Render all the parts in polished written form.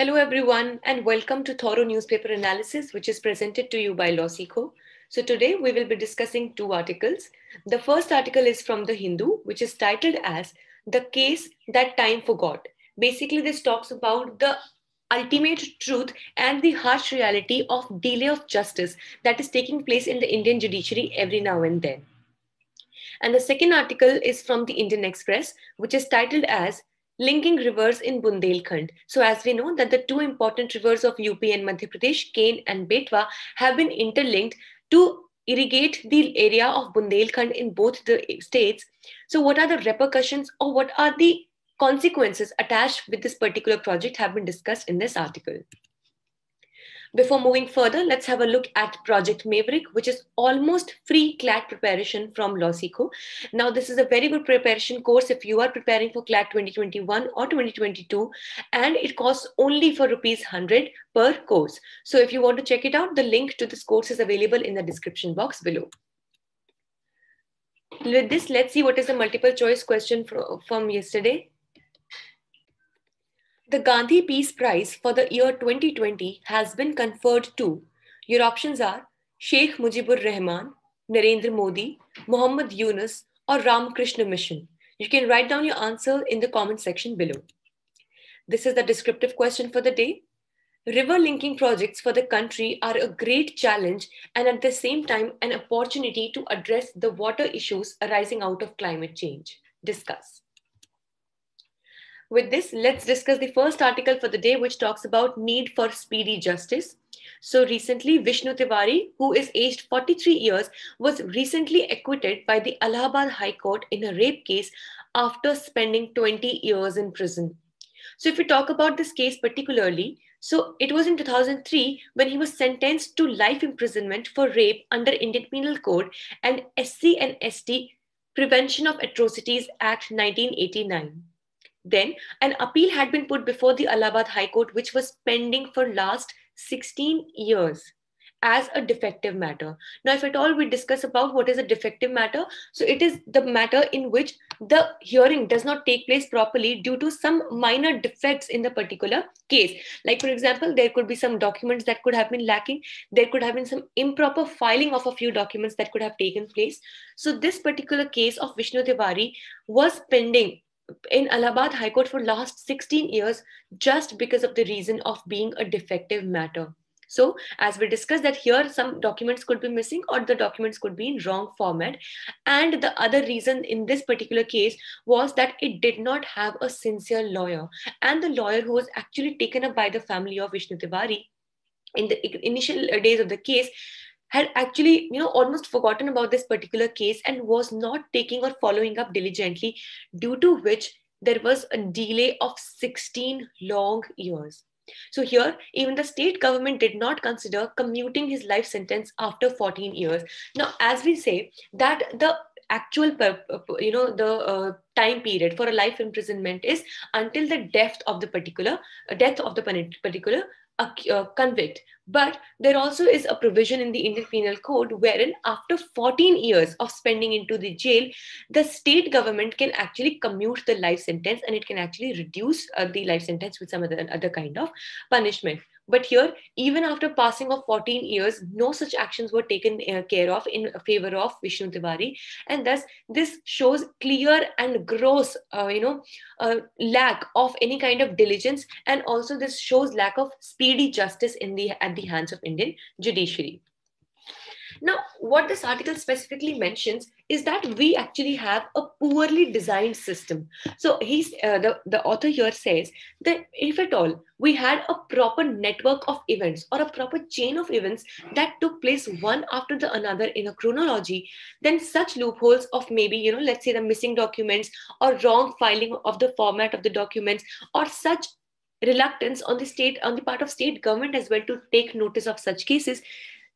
Hello, everyone, and welcome to Thorough Newspaper Analysis, which is presented to you by LawSikho. So, today we will be discussing two articles. The first article is from The Hindu, which is titled as The Case That Time Forgot. Basically, this talks about the ultimate truth and the harsh reality of delay of justice that is taking place in the Indian judiciary every now and then. And the second article is from the Indian Express, which is titled as Linking Rivers in Bundelkhand. So, as we know that the two important rivers of UP and Madhya Pradesh, Ken and Betwa, have been interlinked to irrigate the area of Bundelkhand in both the states. So, what are the repercussions or what are the consequences attached with this particular project have been discussed in this article. Before moving further, let's have a look at Project Maverick, which is almost free CLAT preparation from LawSikho. Now, this is a very good preparation course if you are preparing for CLAT 2021 or 2022, and it costs only for ₹100 per course. So if you want to check it out, the link to this course is available in the description box below. With this, let's see what is the multiple choice question from yesterday. The Gandhi Peace Prize for the year 2020 has been conferred to. Your options are Sheikh Mujibur Rahman, Narendra Modi, Muhammad Yunus, or Ramakrishna Mission. You can write down your answer in the comment section below. This is the descriptive question for the day. River linking projects for the country are a great challenge and at the same time an opportunity to address the water issues arising out of climate change. Discuss. With this, let's discuss the first article for the day, which talks about need for speedy justice. So recently, Vishnu Tiwari, who is aged 43 years, was recently acquitted by the Allahabad High Court in a rape case after spending 20 years in prison. So if we talk about this case particularly, so it was in 2003 when he was sentenced to life imprisonment for rape under Indian Penal Code and SC and ST Prevention of Atrocities Act 1989. Then an appeal had been put before the Allahabad High Court, which was pending for last 16 years as a defective matter. Now, if at all we discuss about what is a defective matter, so it is the matter in which the hearing does not take place properly due to some minor defects in the particular case. Like, for example, there could be some documents that could have been lacking. There could have been some improper filing of a few documents that could have taken place. So this particular case of Vishnu Tiwari was pending in Allahabad High Court for last 16 years just because of the reason of being a defective matter. So as we discussed that here some documents could be missing or the documents could be in wrong format. And the other reason in this particular case was that it did not have a sincere lawyer. And the lawyer who was actually taken up by the family of Vishnu Tiwari in the initial days of the case had actually, almost forgotten about this particular case and was not taking or following up diligently, due to which there was a delay of 16 long years. So here, even the state government did not consider commuting his life sentence after 14 years. Now, as we say that the actual, time period for a life imprisonment is until the death of the particular convict. But there also is a provision in the Indian Penal Code wherein after 14 years of spending into the jail, the state government can actually commute the life sentence and it can actually reduce the life sentence with some other kind of punishment. But here, even after passing of 14 years, no such actions were taken care of in favor of Vishnu Tiwari. And thus, this shows clear and gross, lack of any kind of diligence. And also this shows lack of speedy justice at the hands of Indian judiciary. Now, what this article specifically mentions is that we actually have a poorly designed system. So the author here says that if at all we had a proper network of events or a proper chain of events that took place one after the another in a chronology, then such loopholes of maybe, let's say the missing documents or wrong filing of the format of the documents or such reluctance on the part of state government as well to take notice of such cases,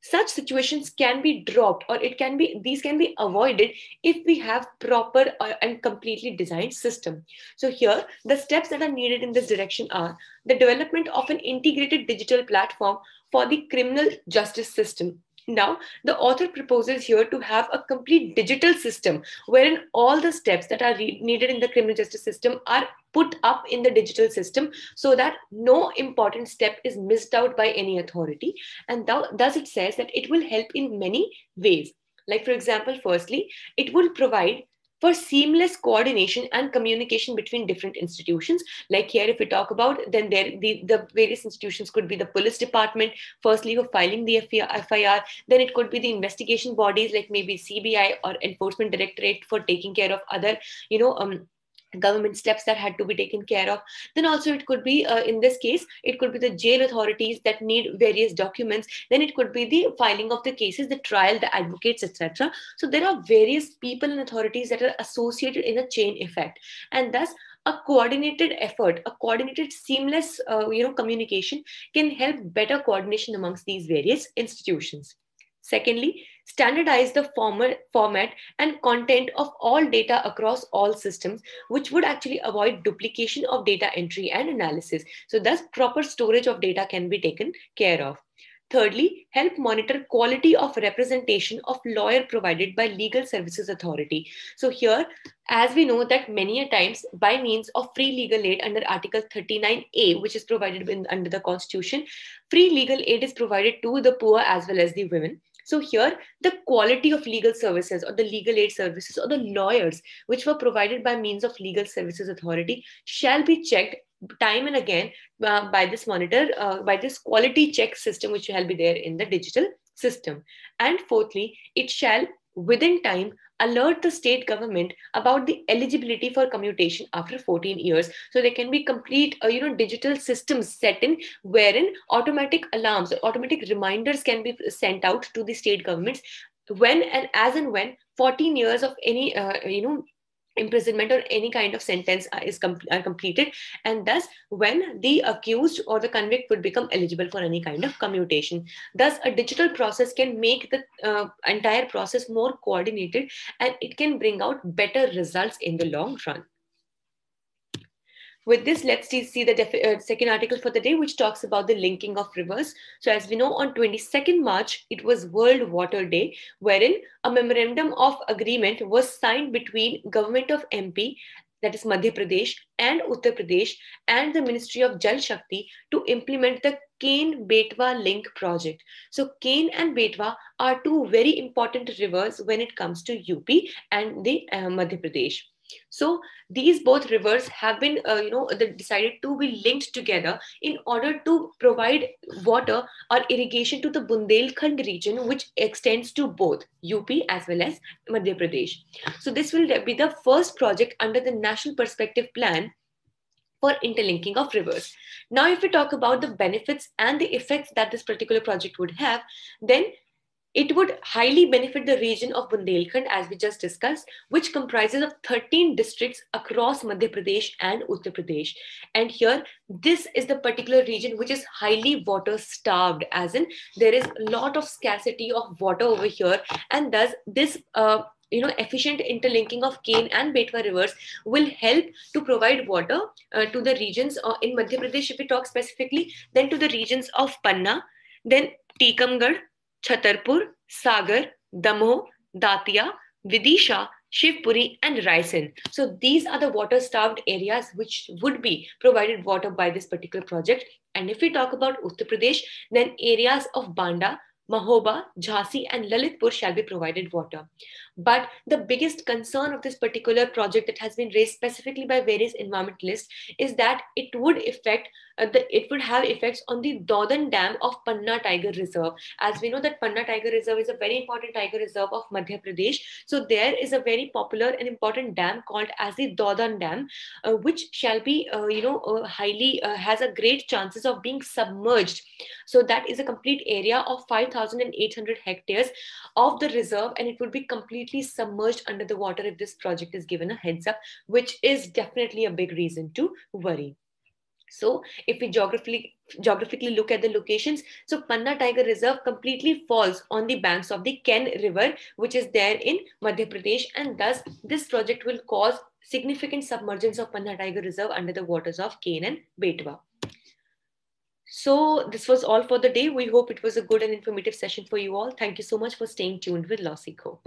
such situations can be dropped or these can be avoided if we have proper and completely designed system. So here the steps that are needed in this direction are the development of an integrated digital platform for the criminal justice system. Now, the author proposes here to have a complete digital system wherein all the steps that are needed in the criminal justice system are put up in the digital system so that no important step is missed out by any authority. And thus it says that it will help in many ways. Like, for example, firstly, it will provide for seamless coordination and communication between different institutions. Like here, if we talk about, then the various institutions could be the police department, firstly for filing the FIR, then it could be the investigation bodies like maybe CBI or Enforcement Directorate for taking care of other, you know, government steps that had to be taken care of. Then also it could be, in this case, it could be the jail authorities that need various documents. Then it could be the filing of the cases, the trial, the advocates, etc. So there are various people and authorities that are associated in a chain effect, and thus a coordinated effort, a coordinated seamless communication can help better coordination amongst these various institutions. Secondly, standardize the format and content of all data across all systems, which would actually avoid duplication of data entry and analysis. So thus proper storage of data can be taken care of. Thirdly, help monitor quality of representation of lawyer provided by Legal Services Authority. So here, as we know that many a times by means of free legal aid under Article 39A, which is provided under the Constitution, free legal aid is provided to the poor as well as the women. So here, the quality of legal services or the legal aid services or the lawyers which were provided by means of Legal Services Authority shall be checked time and again by this monitor, by this quality check system which shall be there in the digital system. And fourthly, it shall within time alert the state government about the eligibility for commutation after 14 years. So there can be complete digital systems set in wherein automatic alarms, automatic reminders can be sent out to the state governments when and when 14 years of any imprisonment or any kind of sentence are completed, and thus when the accused or the convict would become eligible for any kind of commutation. Thus a digital process can make the entire process more coordinated, and it can bring out better results in the long run. With this, let's see the second article for the day, which talks about the linking of rivers. So as we know, on 22nd March, it was World Water Day, wherein a memorandum of agreement was signed between Government of MP, that is Madhya Pradesh, and Uttar Pradesh, and the Ministry of Jal Shakti to implement the Ken-Betwa link project. So Ken and Betwa are two very important rivers when it comes to UP and the Madhya Pradesh. So these both rivers have been, decided to be linked together in order to provide water or irrigation to the Bundelkhand region, which extends to both UP as well as Madhya Pradesh. So this will be the first project under the National Perspective Plan for interlinking of rivers. Now, if we talk about the benefits and the effects that this particular project would have, then it would highly benefit the region of Bundelkhand, as we just discussed, which comprises of 13 districts across Madhya Pradesh and Uttar Pradesh. And here, this is the particular region which is highly water starved, as in there is a lot of scarcity of water over here, and thus this efficient interlinking of Ken and Betwa rivers will help to provide water to the regions in Madhya Pradesh. If we talk specifically, then to the regions of Panna, then Tikamgarh, Chhatarpur, Sagar, Damoh, Datia, Vidisha, Shivpuri, and Raisen. So these are the water-starved areas which would be provided water by this particular project. And if we talk about Uttar Pradesh, then areas of Banda, Mahoba, Jhansi, and Lalitpur shall be provided water. But the biggest concern of this particular project that has been raised specifically by various environmentalists is that it would have effects on the Daudan Dam of Panna Tiger Reserve. As we know that Panna Tiger Reserve is a very important tiger reserve of Madhya Pradesh. So there is a very popular and important dam called as the Daudan Dam, which shall be, highly has a great chances of being submerged. So that is a complete area of 5,800 hectares of the reserve, and it would be completely submerged under the water if this project is given a heads up, which is definitely a big reason to worry. So if we geographically look at the locations, so Panna Tiger Reserve completely falls on the banks of the Ken River, which is there in Madhya Pradesh, and thus this project will cause significant submergence of Panna Tiger Reserve under the waters of Ken and Betwa. So, this was all for the day. We hope it was a good and informative session for you all. Thank you so much for staying tuned with Lawsico.